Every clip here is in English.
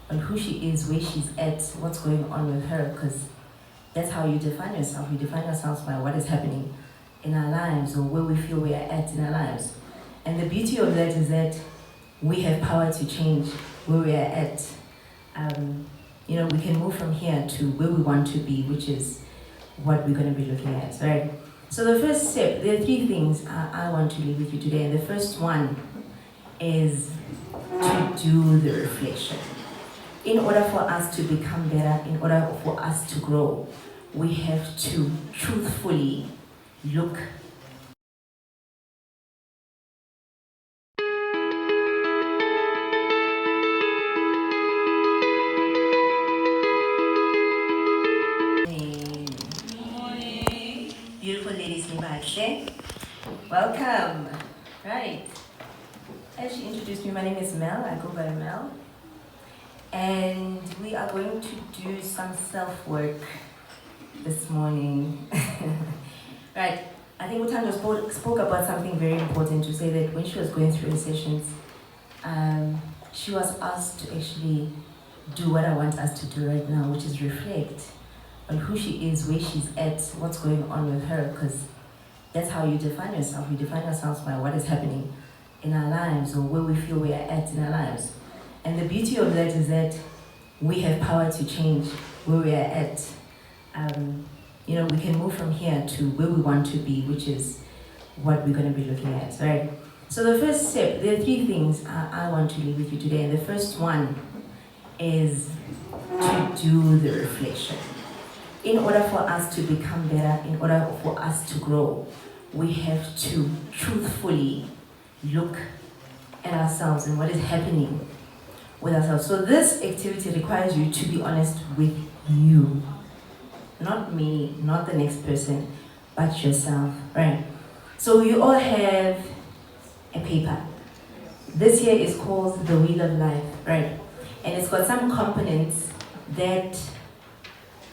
on who she is, where she's at, what's going on with her, because that's how you define yourself. We define ourselves by what is happening in our lives or where we feel we are at in our lives. And the beauty of that is that we have power to change where we are at. We can move from here to where we want to be, which is what we're going to be looking at, right? So the first step, there are three things I want to leave with you today. And the first one is to do the reflection. In order for us to become better, in order for us to grow, we have to truthfully look. Beautiful ladies, welcome. Right. As she introduced me, my name is Mel. I go by Mel. And we are going to do some self-work this morning. Right. I think Utando spoke about something very important, to say that when she was going through the sessions, she was asked to actually do what I want us to do right now, which is reflect on who she is, where she's at, what's going on with her, because that's how you define yourself. We define ourselves by what is happening in our lives or where we feel we are at in our lives. And the beauty of that is that we have power to change where we are at. We can move from here to where we want to be, which is what we're going to be looking at, right? So the first step, there are three things I want to leave with you today. And the first one is to do the reflection. In order for us to become better, in order for us to grow, we have to truthfully look at ourselves and what is happening with ourselves. So this activity requires you to be honest with you. Not me, not the next person, but yourself, right? So you all have a paper. This here is called the Wheel of Life, right? And it's got some components that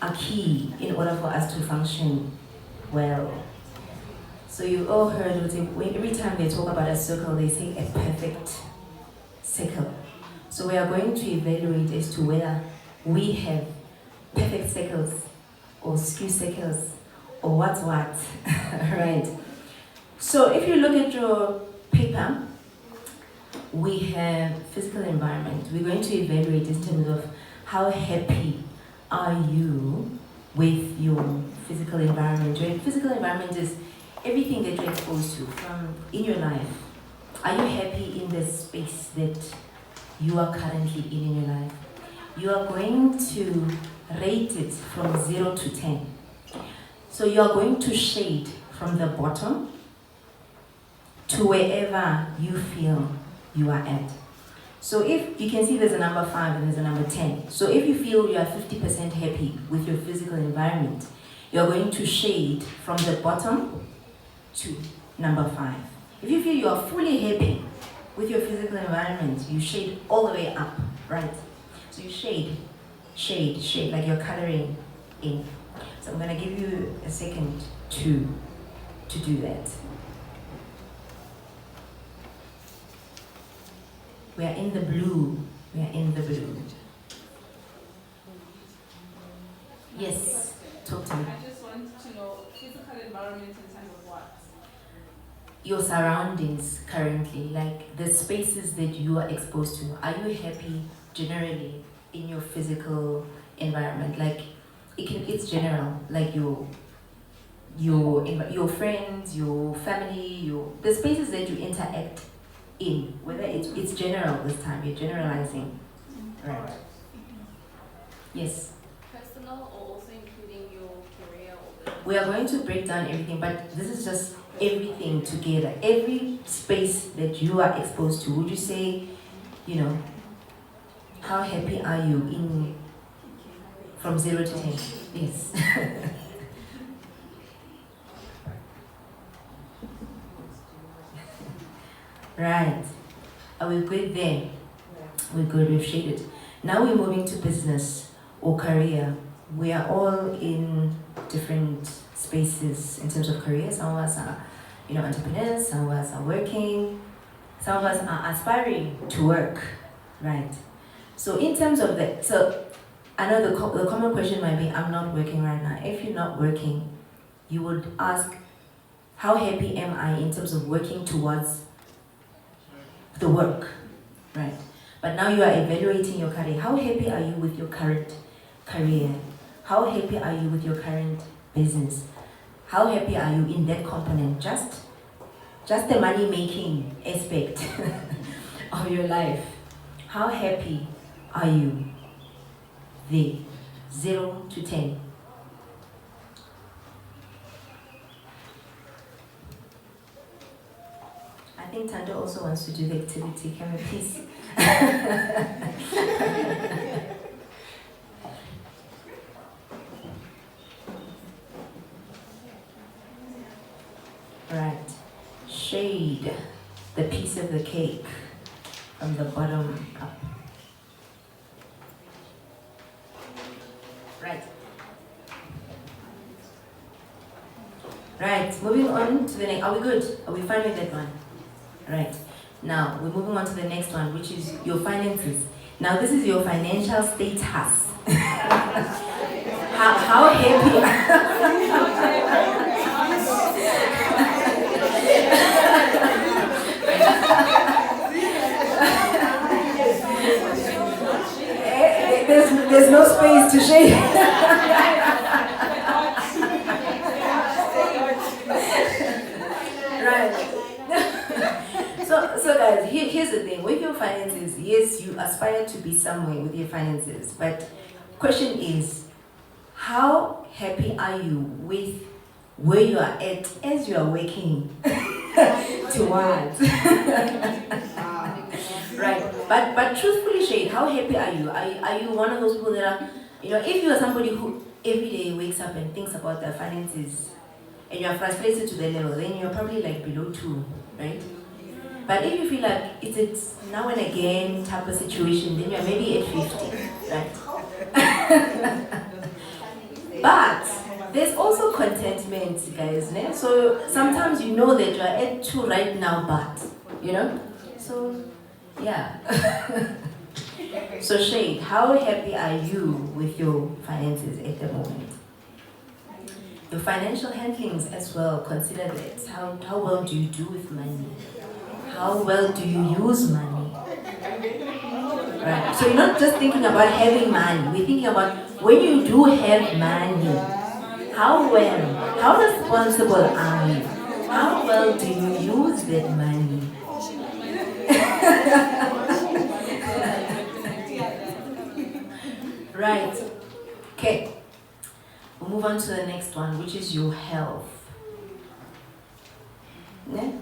are key in order for us to function well. So you all heard, every time they talk about a circle, they say a perfect circle. So we are going to evaluate as to whether we have perfect circles or skew circles or what's what, right? So if you look at your paper, we have physical environment. We're going to evaluate in terms of how happy are you with your physical environment. Your physical environment is everything that you're exposed to from in your life. Are you happy in the space that you are currently in your life? You are going to rate it from 0 to 10. So you are going to shade from the bottom to wherever you feel you are at. So if you can see there's a number 5 and there's a number 10. So if you feel you are 50% happy with your physical environment, you're going to shade from the bottom to number 5. If you feel you are fully happy with your physical environment, you shade all the way up, right? So you shade, like you're coloring in. So I'm gonna give you a second to do that. We are in the blue. Yes, talk to me. I just want to know physical environment in terms of what? Your surroundings currently, like the spaces that you are exposed to. Are you happy generally in your physical environment? Like it's general, like your friends, your family, the spaces that you interact in, whether it's general this time, you're generalizing, right? Yes. Personal or also including your career or business? We are going to break down everything, but this is just everything together. Every space that you are exposed to, would you say, how happy are you in from 0 to 10? Yes. Right. Are we good there? We're good, we've shaded. Now we're moving to business or career. We are all in different spaces in terms of career. Some of us are, entrepreneurs, some of us are working, some of us are aspiring to work, right? So in terms of that, so I know the common question might be, I'm not working right now. If you're not working, you would ask, how happy am I in terms of working towards the work, right? But now you are evaluating your career. How happy are you with your current career? How happy are you with your current business? How happy are you in that component? Just the money-making aspect of your life. How happy are you there? 0 to 10. I think Tando also wants to do the activity. Can we please? Right. Shade the piece of the cake from the bottom up. Right. Right. Moving on to the next. Are we good? Are we fine with that one? Right. Now we're moving on to the next one, which is your finances. Now this is your financial status. how happy? There's no space to share. Right. So guys, here's the thing. With your finances, yes, you aspire to be somewhere with your finances, but question is, how happy are you with where you are at as you are working towards? Right. But truthfully, Shade, how happy are you? Are you one of those people that are, if you are somebody who every day wakes up and thinks about their finances and you are frustrated to the level, then you're probably like below 2, right? But if you feel like it's now and again type of situation, then you're maybe at 50, right? But there's also contentment, guys. Ne? So sometimes you know that you're at 2 right now, but, so yeah. So Shade, how happy are you with your finances at the moment? Your financial handlings as well, consider that. How well do you do with money? How well do you use money? Right. So you're not just thinking about having money, we're thinking about when you do have money, how well, how responsible are you? How well do you use that money? Right. Okay. We'll move on to the next one, which is your health. Yeah?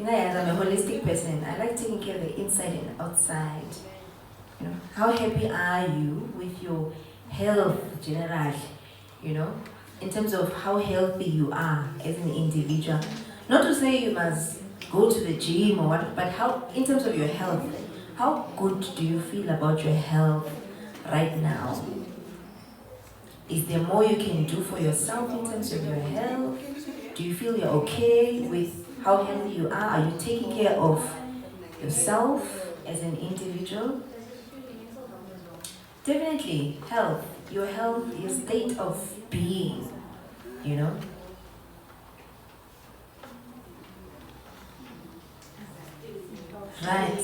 I'm a holistic person. I like taking care of the inside and outside. How happy are you with your health generally? In terms of how healthy you are as an individual. Not to say you must go to the gym or what, but how, in terms of your health, how good do you feel about your health right now? Is there more you can do for yourself in terms of your health? Do you feel you're okay with how healthy you are? Are you taking care of yourself as an individual? Definitely, health. Your health, your state of being, Right.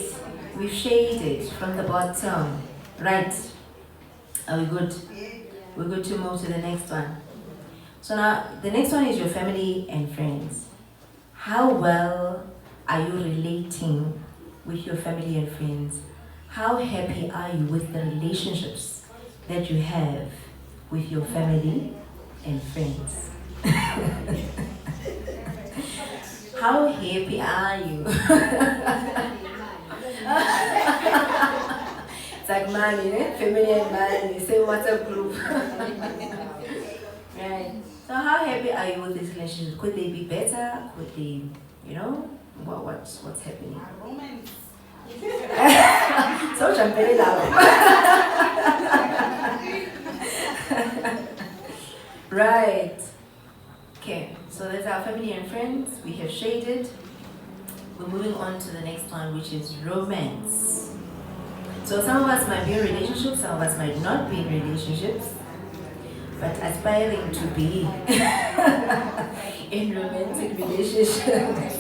We've shaded from the bottom. Right. Are we good? We're good to move to the next one. So now, the next one is your family and friends. How well are you relating with your family and friends? How happy are you with the relationships that you have with your family and friends? How happy are you? It's like money, family and money, same WhatsApp group. Right. So how happy are you with this relationship? Could they be better? Could they, what's happening? So champagne love. Right. Okay, so that's our family and friends. We have shaded. We're moving on to the next one, which is romance. So some of us might be in relationships, some of us might not be in relationships, but aspiring to be in romantic relationships.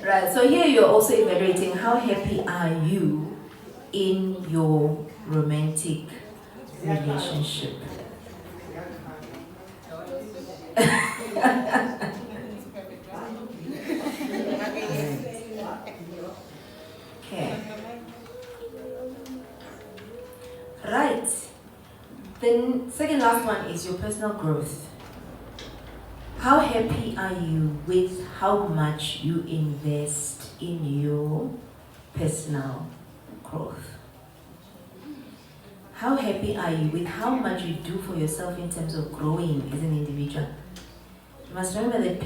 Right, so here you're also evaluating how happy are you in your romantic relationship. Okay. Right. Then second last one is your personal growth. How happy are you with how much you invest in your personal growth? How happy are you with how much you do for yourself in terms of growing as an individual? You must remember that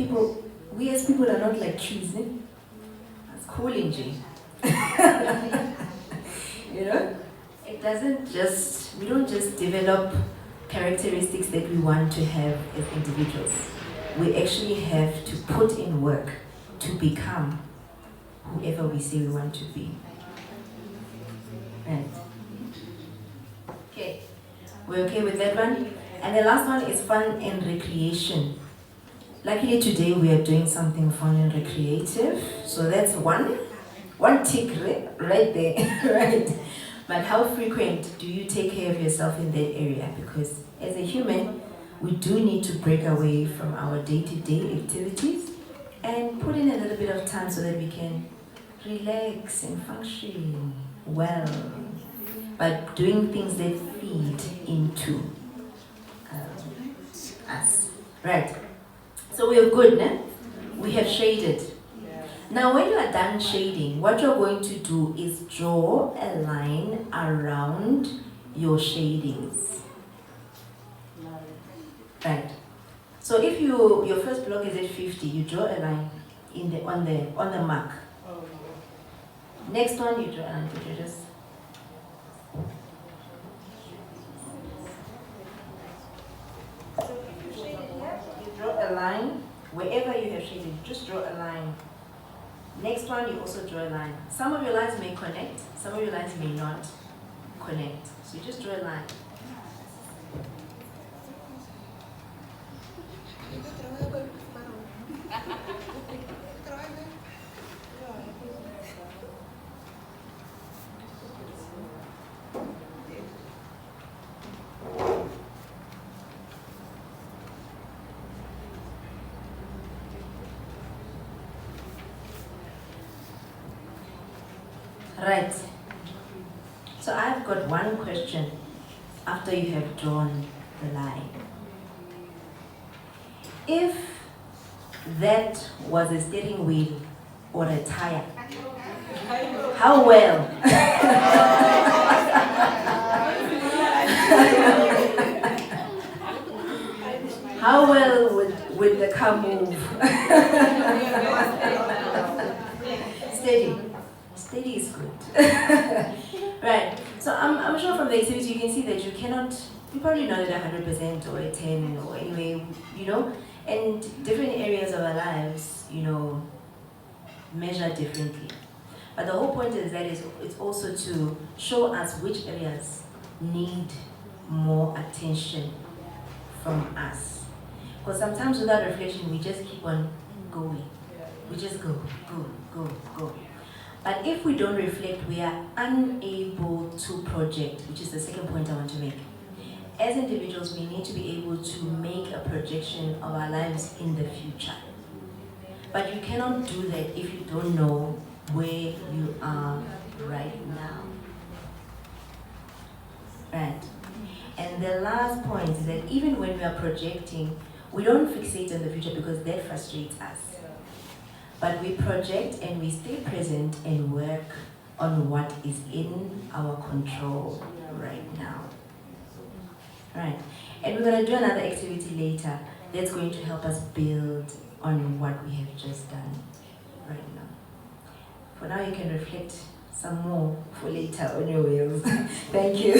we as people are not like trees. That's cool, G. You know? We don't just develop characteristics that we want to have as individuals. We actually have to put in work to become whoever we say we want to be. Right. Okay. We're okay with that one? And the last one is fun and recreation. Luckily today we are doing something fun and recreative. So that's one tick right there, right? But how frequent do you take care of yourself in that area? Because as a human, we do need to break away from our day-to-day activities and put in a little bit of time so that we can relax and function well by doing things that feed into us. Right. So we are good, né? We have shaded. Now when you are done shading, what you're going to do is draw a line around your shadings. Right. So if your first block is at 50, you draw a line on the mark. Next one you draw a line. So if you shade it here, you draw a line. Wherever you have shaded, just draw a line. Next one, you also draw a line. Some of your lines may connect, some of your lines may not connect. So you just draw a line. Right. So I've got one question after you have drawn the line. If that was a steering wheel or a tire, how well how well would the car move? Steady. Steady is good. Right. So I'm sure from the activity you can see that you probably not at 100% or a 10 or anyway, and different areas of our lives, measure differently. But the whole point is that it's also to show us which areas need more attention from us. Because sometimes without reflection, we just keep on going. We just go. But if we don't reflect, we are unable to project, which is the second point I want to make. As individuals, we need to be able to make a projection of our lives in the future. But you cannot do that if you don't know where you are right now. Right. And the last point is that even when we are projecting, we don't fixate on the future because that frustrates us. But we project and we stay present and work on what is in our control right now. Right. And we're going to do another activity later that's going to help us build on what we have just done right now. For now, you can reflect some more for later on your wheels. Thank you.